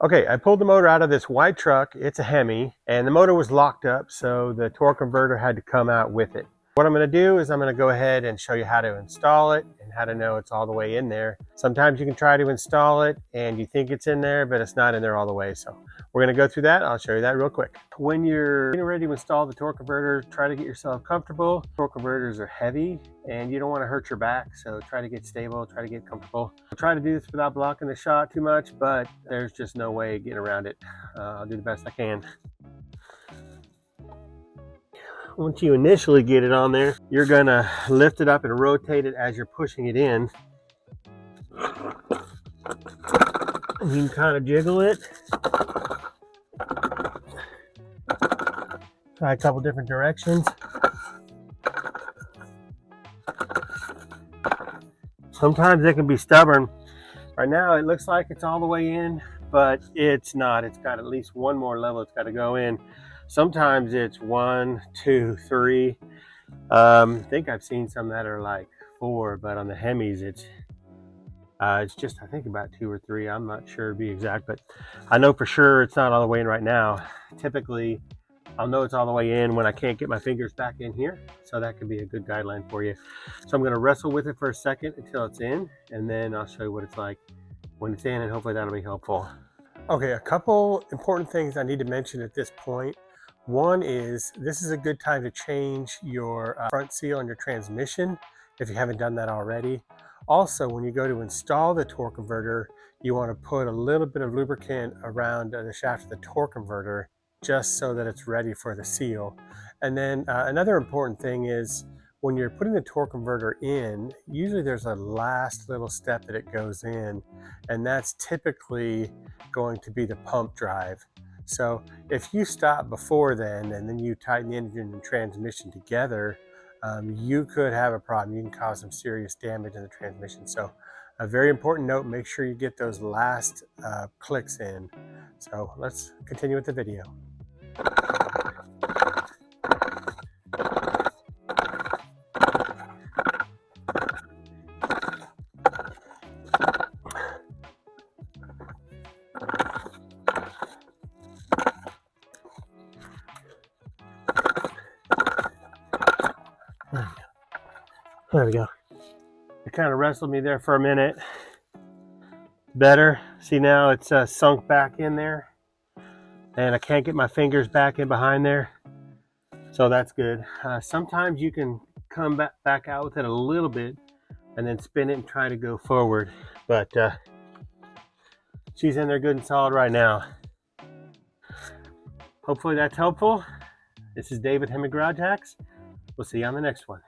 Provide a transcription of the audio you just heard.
Okay, I pulled the motor out of this white truck. It's a Hemi, and the motor was locked up, so the torque converter had to come out with it. What I'm going to do is I'm going to go ahead and show you how to install it and how to know it's all the way in there. Sometimes you can try to install it and you think it's in there, but it's not in there all the way. So we're going to go through that. I'll show you that real quick. When you're getting ready to install the torque converter, try to get yourself comfortable. Torque converters are heavy and you don't want to hurt your back, so try to get stable, try to get comfortable. I'll try to do this without blocking the shot too much, but there's just no way getting around it. I'll do the best I can. Once you initially get it on there, you're gonna lift it up and rotate it as you're pushing it in. You can kind of jiggle it. Try a couple different directions. Sometimes it can be stubborn. Right now it looks like it's all the way in, but it's not. It's got at least one more level it's got to go in. Sometimes it's 1, 2, 3. I think I've seen some that are like 4, but on the Hemis it's just, I think, about 2 or 3. I'm not sure to be exact, but I know for sure it's not all the way in right now. Typically, I'll know it's all the way in when I can't get my fingers back in here. So that could be a good guideline for you. So I'm going to wrestle with it for a second until it's in, and then I'll show you what it's like when it's in, and hopefully that'll be helpful. Okay, a couple important things I need to mention at this point. One is this is a good time to change your front seal on your transmission if you haven't done that already. Also, when you go to install the torque converter, you want to put a little bit of lubricant around the shaft of the torque converter just so that it's ready for the seal. And then another important thing is when you're putting the torque converter in, usually there's a last little step that it goes in, and that's typically going to be the pump drive. So if you stop before then and then you tighten the engine and transmission together, you could have a problem. You can cause some serious damage in the transmission. So a very important note, make sure you get those last clicks in. So let's continue with the video. There we go. It kind of wrestled me there for a minute. Better. See, now it's sunk back in there, and I can't get my fingers back in behind there. So that's good. Sometimes you can come back out with it a little bit and then spin it and try to go forward. But she's in there good and solid right now. Hopefully that's helpful. This is David, Hemi Garage Hacks. We'll see you on the next one.